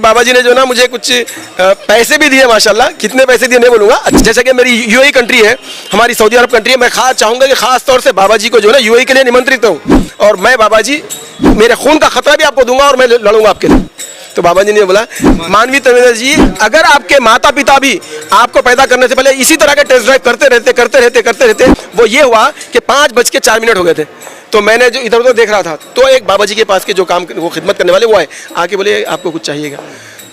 बाबा जी ने जो ना मुझे कुछ पैसे भी दिए माशाल्लाह, कितने पैसे दिए नहीं बोलूँगा। जैसे कि मेरी यूएई कंट्री है, हमारी सऊदी अरब कंट्री है, मैं खास चाहूँगा कि खास तौर से बाबा जी को जो है ना यूएई के लिए निमंत्रित हूँ, और मैं बाबा जी मेरे खून का खतरा भी आपको दूंगा और मैं लड़ूंगा आपके लिए। तो बाबा जी ने बोला, मानवी तवेदा जी, अगर आपके माता पिता भी आपको पैदा करने से पहले इसी तरह के टेस्ट ड्राइव करते रहते वो ये हुआ कि 5:04 हो गए थे। तो मैंने जो इधर उधर देख रहा था, तो एक बाबा जी के पास के जो काम वो खिदमत करने वाले वो आए, आके बोले आपको कुछ चाहिएगा।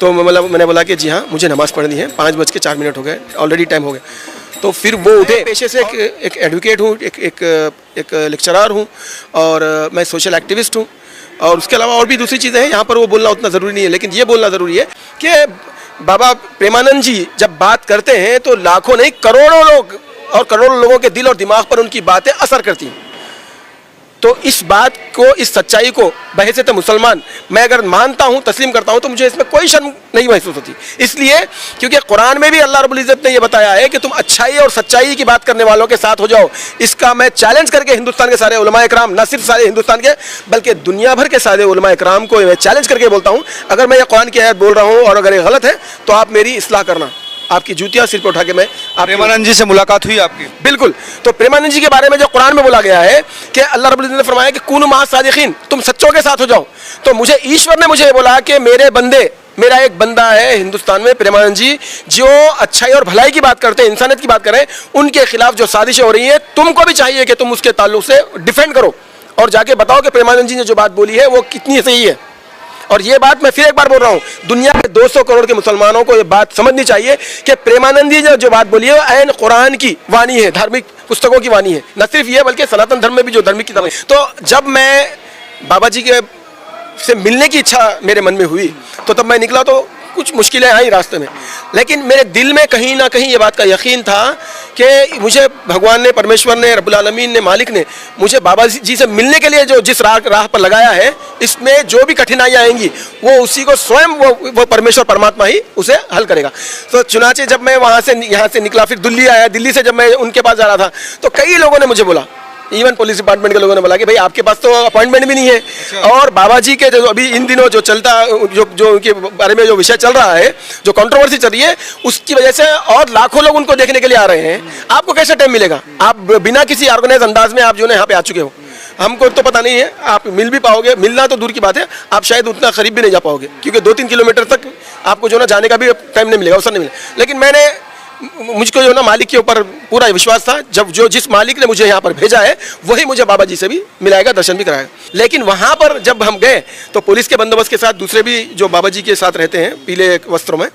तो मतलब मैंने बोला कि जी हाँ, मुझे नमाज़ पढ़नी है, 5:04 हो गए, ऑलरेडी टाइम हो गया। तो फिर वो उठे। पेशे से एक एडवोकेट हूँ, एक लेक्चरर हूँ, और मैं सोशल एक्टिविस्ट हूँ, और उसके अलावा और भी दूसरी चीज़ें हैं। यहाँ पर वो बोलना उतना ज़रूरी नहीं है, लेकिन ये बोलना ज़रूरी है कि बाबा प्रेमानंद जी जब बात करते हैं तो लाखों नहीं करोड़ों लोग और करोड़ों लोगों के दिल और दिमाग पर उनकी बातें असर करती हैं। तो इस बात को, इस सच्चाई को बहैसियत मुसलमान मैं अगर मानता हूँ, तस्लीम करता हूँ, तो मुझे इसमें कोई शर्म नहीं महसूस होती। इसलिए क्योंकि कुरान में भी अल्लाह रब्बुल इज़्ज़त ने यह बताया है कि तुम अच्छाई और सच्चाई की बात करने वालों के साथ हो जाओ। इसका मैं चैलेंज करके हिंदुस्तान के सारे उलमा इकराम, न सिर्फ सारे हिंदुस्तान के बल्कि दुनिया भर के सारे उलमा इकराम को मैं चैलेंज करके बोलता हूँ, अगर मैं ये कुरान की आयत बोल रहा हूँ और अगर ये गलत है तो आप मेरी इस्लाह करना। आपकी जूतियां सिर पर उठा के मैं। प्रेमानंद जी से मुलाकात हुई आपकी? बिल्कुल। तो प्रेमानंद जी के बारे में जो कुरान में बोला गया है कि अल्लाह रब्बुल इज़्ज़त ने फरमाया कि कुनु मअस सादिकीन, तुम सच्चों के साथ हो जाओ। तो मुझे ईश्वर ने मुझे बोला कि मेरे बंदे, मेरा एक बंदा है हिंदुस्तान में, प्रेमानंद जी, जो अच्छाई और भलाई की बात करते हैं, इंसानियत की बात करें, उनके खिलाफ जो साजिशें हो रही हैं, तुमको भी चाहिए कि तुम उसके ताल्लुक से डिफेंड करो और जाके बताओ कि प्रेमानंद जी ने जो बात बोली है वो कितनी सही है। और ये बात मैं फिर एक बार बोल रहा हूँ, दुनिया के 200 करोड़ के मुसलमानों को ये बात समझनी चाहिए कि प्रेमानंद जी ने जो बात बोली है ऐन कुरान की वाणी है, धार्मिक पुस्तकों की वाणी है। न सिर्फ ये बल्कि सनातन धर्म में भी जो धार्मिक किताबें। तो जब मैं बाबा जी के से मिलने की इच्छा मेरे मन में हुई, तो तब मैं निकला तो कुछ मुश्किलें आई रास्ते में, लेकिन मेरे दिल में कहीं ना कहीं ये बात का यकीन था कि मुझे भगवान ने, परमेश्वर ने, रब्बुल आलमीन ने, मालिक ने मुझे बाबा जी से मिलने के लिए जो जिस राह पर लगाया है, इसमें जो भी कठिनाइयाँ आएंगी वो उसी को स्वयं वो परमेश्वर परमात्मा ही उसे हल करेगा। तो चुनाचे जब मैं वहाँ से यहाँ से निकला, फिर दिल्ली आया, दिल्ली से जब मैं उनके पास जा रहा था तो कई लोगों ने मुझे बोला, इवन पुलिस डिपार्टमेंट के लोगों ने बोला कि भाई आपके पास तो अपॉइंटमेंट भी नहीं है। और बाबा जी के जो अभी इन दिनों जो चलता, जो उनके बारे में जो विषय चल रहा है, जो कंट्रोवर्सी चल रही है, उसकी वजह से और लाखों लोग उनको देखने के लिए आ रहे हैं। आपको कैसे टाइम मिलेगा? आप बिना किसी ऑर्गेनाइज अंदाज में आप जो है यहाँ पे आ चुके हो, हमको तो पता नहीं है आप मिल भी पाओगे, मिलना तो दूर की बात है, आप शायद उतना करीब भी नहीं जा पाओगे, क्योंकि 2-3 किलोमीटर तक आपको जो ना जाने का भी टाइम नहीं मिलेगा, अवसर नहीं मिलेगा। लेकिन मुझको जो ना मालिक के ऊपर पूरा विश्वास था, जब जिस मालिक ने मुझे यहाँ पर भेजा है वही मुझे बाबा जी से भी मिलाएगा, दर्शन भी कराएगा। लेकिन वहाँ पर जब हम गए तो पुलिस के बंदोबस्त के साथ दूसरे भी जो बाबा जी के साथ रहते हैं पीले वस्त्रों में,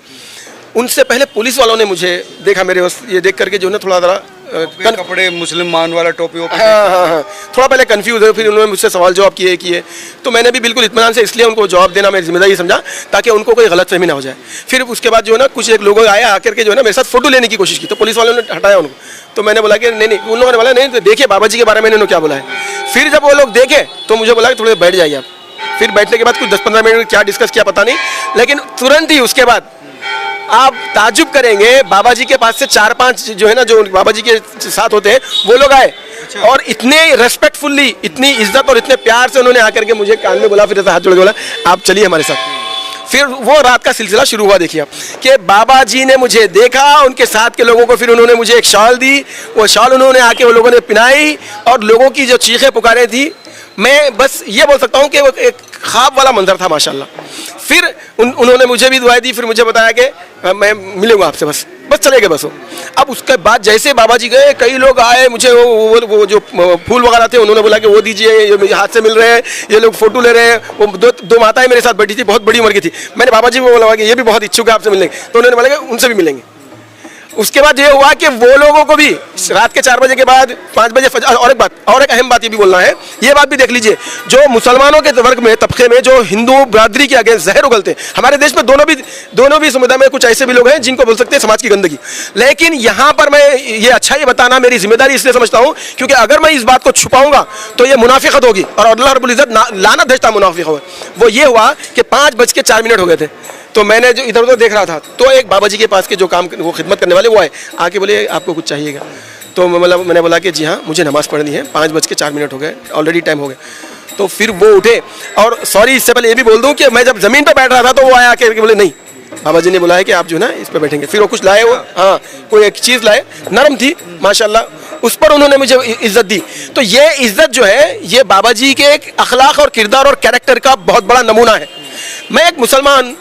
उनसे पहले पुलिस वालों ने मुझे देखा, मेरे ये देख करके जो ना थोड़ा ज़रा कपड़े मुसलमान वाला टोपी। हाँ, थोड़ा पहले कंफ्यूज है, फिर उन्होंने मुझसे सवाल जवाब किए। तो मैंने भी बिल्कुल इत्मीनान से इसलिए उनको जवाब देना मेरी जिम्मेदारी समझा ताकि उनको कोई गलतफहमी ना हो जाए। फिर उसके बाद जो है ना कुछ एक लोग आए, आकर के जो है ना मेरे साथ फोटो लेने की कोशिश की, तो पुलिस वालों ने हटाया उनको। तो मैंने बोला कि नहीं, उन लोगों ने बोला नहीं, देखिए बाबा जी के बारे में इन्होंने क्या बोला है। फिर जब वो लोग देखे तो मुझे बोला कि थोड़े बैठ जाइए आप। फिर बैठने के बाद कुछ 10-15 मिनट क्या डिस्कस किया पता नहीं, लेकिन तुरंत ही उसके बाद आप ताजुब करेंगे, बाबा जी के पास से 4-5 जो है ना, जो बाबा जी के साथ होते हैं वो लोग आए। और इतने रेस्पेक्टफुल्ली, इतनी इज्जत और इतने प्यार से उन्होंने आकर के मुझे कान में बोला, फिर हाथ जोड़ के बोला आप चलिए हमारे साथ। फिर वो रात का सिलसिला शुरू हुआ। देखिए कि बाबा जी ने मुझे देखा, उनके साथ के लोगों को फिर उन्होंने मुझे एक शॉल दी, वो शॉल उन्होंने आके वो लोगों ने पिनाई, और लोगों की जो चीखें पुकारें थी, मैं बस ये बोल सकता हूँ कि वो एक ख्वाब वाला मंजर था माशाल्लाह। फिर उन्होंने मुझे भी दुआएं दी, फिर मुझे बताया कि मैं मिलूंगा आपसे, बस चले गए बस वो। अब उसके बाद जैसे बाबा जी गए, कई लोग आए, मुझे वो जो फूल वगैरह थे उन्होंने बोला कि वो दीजिए, ये मुझे हाथ से मिल रहे हैं, ये लोग फोटो ले रहे हैं। वो दो माताएं मेरे साथ बैठी थी, बहुत बड़ी उम्र की थी। मैंने बाबा जी को बोला कि ये भी बहुत इच्छुक है आपसे मिलने, तो उन्होंने बोला कि उनसे भी मिलेंगे। उसके बाद ये हुआ कि वो लोगों को भी रात के 4 बजे के बाद 5 बजे और एक अहम बात ये भी बोलना है, ये बात भी देख लीजिए, जो मुसलमानों के वर्ग में, तबके में जो हिंदू बरादरी के अगेंस्ट जहर उगलते हैं, हमारे देश में दोनों भी समुदाय में कुछ ऐसे भी लोग हैं जिनको बोल सकते हैं समाज की गंदगी। लेकिन यहाँ पर मैं ये अच्छा ही बताना मेरी जिम्मेदारी इसलिए समझता हूँ क्योंकि अगर मैं इस बात को छुपाऊंगा तो ये मुनाफिकत होगी, और अल्लाह रब्बुल इज़्ज़त लानत भेजता मुनाफिक हो। वो ये हुआ कि 5:04 हो गए थे। तो मैंने जो इधर उधर देख रहा था तो एक बाबा जी के पास के जो काम वो खिदमत करने वाले वो आए, आके बोले आपको कुछ चाहिएगा। तो मतलब मैंने बोला कि जी हाँ, मुझे नमाज़ पढ़नी है, 5:04 हो गए, ऑलरेडी टाइम हो गया। तो फिर वो उठे। और सॉरी, इससे पहले ये भी बोल दूं कि मैं जब ज़मीन पे बैठ रहा था तो वो आया के बोले नहीं, बाबा जी ने बुलाया कि आप जो है ना इस पे बैठेंगे। फिर वो कुछ लाए, वो हाँ कोई एक चीज़ लाए, नरम थी माशाल्लाह, उस पर उन्होंने मुझे इज्जत दी। तो ये इज्जत जो है ये बाबा जी के एक अखलाक और किरदार और कैरेक्टर का बहुत बड़ा नमूना है। मैं एक मुसलमान,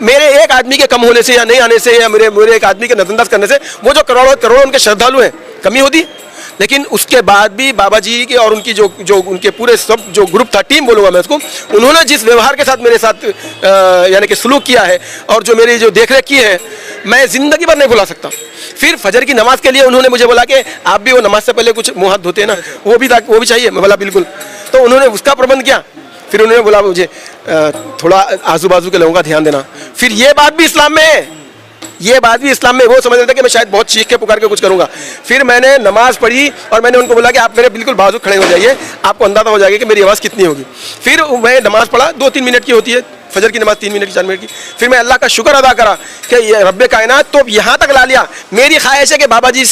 मेरे एक आदमी के कम होने से या नहीं आने से या मेरे एक आदमी के नजरअंदाज करने से वो जो करोड़ों करोड़ों उनके श्रद्धालु हैं कमी होती, लेकिन उसके बाद भी बाबा जी के और उनकी जो उनके पूरे सब जो ग्रुप था, टीम बोलूँगा मैं उसको, उन्होंने जिस व्यवहार के साथ मेरे साथ यानी कि सलूक किया है और जो मेरी जो देखरेख की है, मैं ज़िंदगी भर नहीं भुला सकता। फिर फजर की नमाज के लिए उन्होंने मुझे बोला कि आप भी वो नमाज से पहले कुछ मुँह हाथ धोते हैं ना, वो भी चाहिए। मैं बोला बिल्कुल। तो उन्होंने उसका प्रबंध किया। फिर उन्होंने बोला मुझे थोड़ा आजू बाजू के लोगों का ध्यान देना। फिर ये बात भी इस्लाम में है, ये बात भी इस्लाम में, वो समझ रहे थे कि मैं शायद बहुत चीख के पुकार के कुछ करूंगा। फिर मैंने नमाज पढ़ी और मैंने उनको बोला कि आप मेरे बिल्कुल बाजू खड़े हो जाइए, आपको अंदाजा हो जाएगा कि मेरी आवाज़ कितनी होगी। फिर मैं नमाज पढ़ा, 2-3 मिनट की होती है फजर की नमाज, 3 मिनट की 4 मिनट की। फिर मैं अल्लाह का शुक्र अदा करा कि ये रब्बे कायनात तो यहाँ तक ला लिया। मेरी ख्वाहिश है कि बाबा जी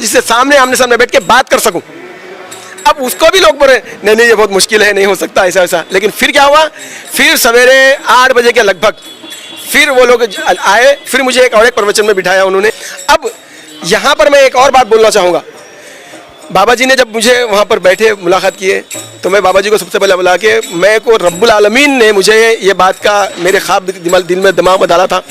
से सामने आमने सामने बैठ के बात कर सकूँ। अब उसको भी लोग बोले नहीं ये बहुत मुश्किल है, नहीं हो सकता ऐसा ऐसा। लेकिन फिर क्या हुआ, फिर सवेरे 8 बजे के लगभग फिर वो लोग आए, फिर मुझे एक और एक प्रवचन में बिठाया उन्होंने। अब यहाँ पर मैं एक और बात बोलना चाहूँगा। बाबा जी ने जब मुझे वहाँ पर बैठे मुलाकात किए तो मैं बाबा जी को सबसे पहले बोला कि मैं को रब्बुल आलमीन ने मुझे ये बात का मेरे ख्वाब दिल में दिमाग में डाला था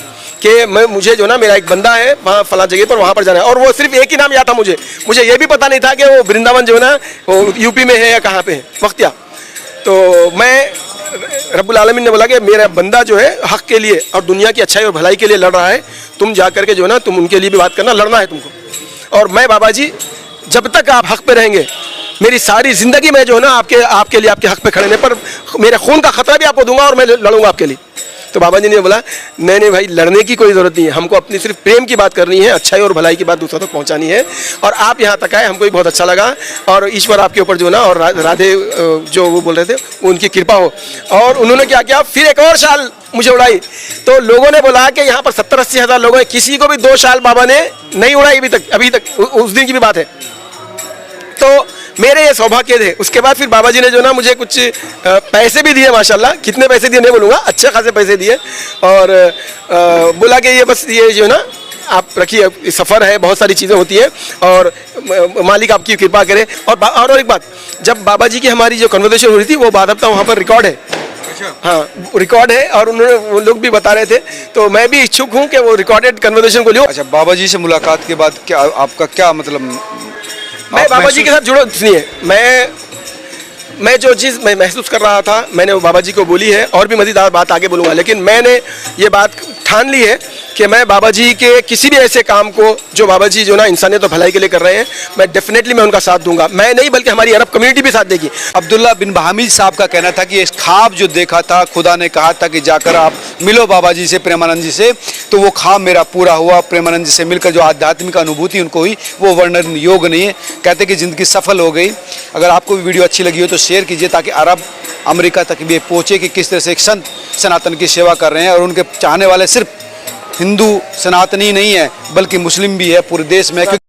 कि मुझे जो ना मेरा एक बंदा है वहाँ फला जगह पर, वहाँ पर जाना है। और वो सिर्फ एक ही नाम याद था मुझे ये भी पता नहीं था कि वो वृंदावन जो है ना वो यूपी में है या कहाँ पे है, वक्तिया। तो मैं रब्बुल आलमीन ने बोला कि मेरा बंदा जो है हक के लिए और दुनिया की अच्छाई और भलाई के लिए लड़ रहा है, तुम जा करके जो है ना तुम उनके लिए भी बात करना, लड़ना है तुमको। और मैं बाबा जी जब तक आप हक पे रहेंगे, मेरी सारी ज़िंदगी में जो है ना आपके लिए, आपके हक पे खड़े पर मेरे खून का खतरा भी आपको दूंगा और मैं लड़ूंगा आपके लिए। तो बाबा जी ने बोला नहीं भाई, लड़ने की कोई ज़रूरत नहीं है, हमको अपनी सिर्फ प्रेम की बात करनी है, अच्छाई और भलाई की बात दूसरों तक पहुंचानी है। और आप यहाँ तक आए, हमको भी बहुत अच्छा लगा। और ईश्वर आपके ऊपर जो ना और राधे जो वो बोल रहे थे उनकी कृपा हो। और उन्होंने क्या किया, फिर एक और शाल मुझे उड़ाई। तो लोगों ने बोला कि यहाँ पर 70-80 हज़ार लोगों ने, किसी को भी 2 शाल बाबा ने नहीं उड़ाई अभी तक, उस दिन की भी बात है। तो मेरे ये सौभाग्य थे। उसके बाद फिर बाबा जी ने जो ना मुझे कुछ पैसे भी दिए, माशाल्लाह। कितने पैसे दिए नहीं बोलूँगा, अच्छे खासे पैसे दिए। और बोला कि ये बस ये जो ना आप रखिए, सफ़र है, बहुत सारी चीज़ें होती है और मालिक आपकी कृपा करे। और एक बात, जब बाबा जी की हमारी जो कन्वर्सेशन हो रही थी वो बात वहाँ पर रिकॉर्ड है। हाँ रिकॉर्ड है और वो लोग भी बता रहे थे। तो मैं भी इच्छुक हूँ कि वो रिकॉर्डेड कन्वर्सेशन को लियो। अच्छा, बाबा जी से मुलाकात के बाद क्या आपका क्या मतलब, मैं बाबा जी के साथ जुड़ा इसलिए मैं जो चीज़ मैं महसूस कर रहा था मैंने वो बाबा जी को बोली है और भी मज़ीदार बात आगे बोलूँगा। लेकिन मैंने ये बात ठान ली है कि मैं बाबा जी के किसी भी ऐसे काम को जो बाबा जी जो ना इंसानियत और भलाई के लिए कर रहे हैं, मैं डेफिनेटली मैं उनका साथ दूंगा। मैं नहीं बल्कि हमारी अरब कम्युनिटी भी साथ देगी। अब्दुल्ला बिन बहामिद साहब का कहना था कि इस ख्वाब जो देखा था, खुदा ने कहा था कि जाकर आप मिलो बाबा जी से, प्रेमानंद जी से, तो वो ख्वाब मेरा पूरा हुआ। प्रेमानंद जी से मिलकर जो आध्यात्मिक अनुभूति उनको हुई वो वर्णन योग नहीं है। कहते कि ज़िंदगी सफल हो गई। अगर आपको भी वीडियो अच्छी लगी हो तो शेयर कीजिए ताकि अरब अमेरिका तक भी पहुँचे कि किस तरह से एक संत सनातन की सेवा कर रहे हैं। और उनके चाहने वाले सिर्फ हिंदू सनातनी नहीं है बल्कि मुस्लिम भी है पूरे देश में।